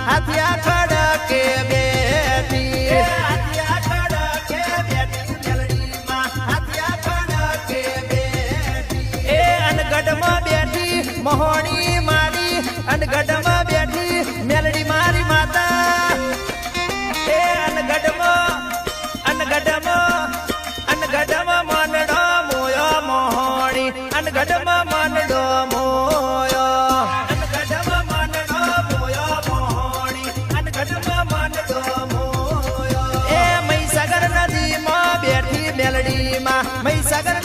હાથિયા ખડકે બેઠી હાથિયા ખડકે બેઠી મેલડીમાં હાથિયા ખડકે બેઠી એ અનગઢમાં બેઠી મહોણી મારી અનગઢમાં બેઠી મેલડી મારી માતા એ અનગઢમાં માનડો મોયો મોહણી અનગઢમાં માનડો મોયો અનગઢમાં માનડો મોયો મોહણી અનગઢમાં માનડો મોયો એ મહીસાગર નદીમાં બેઠી મેલડીમાં મહીસાગર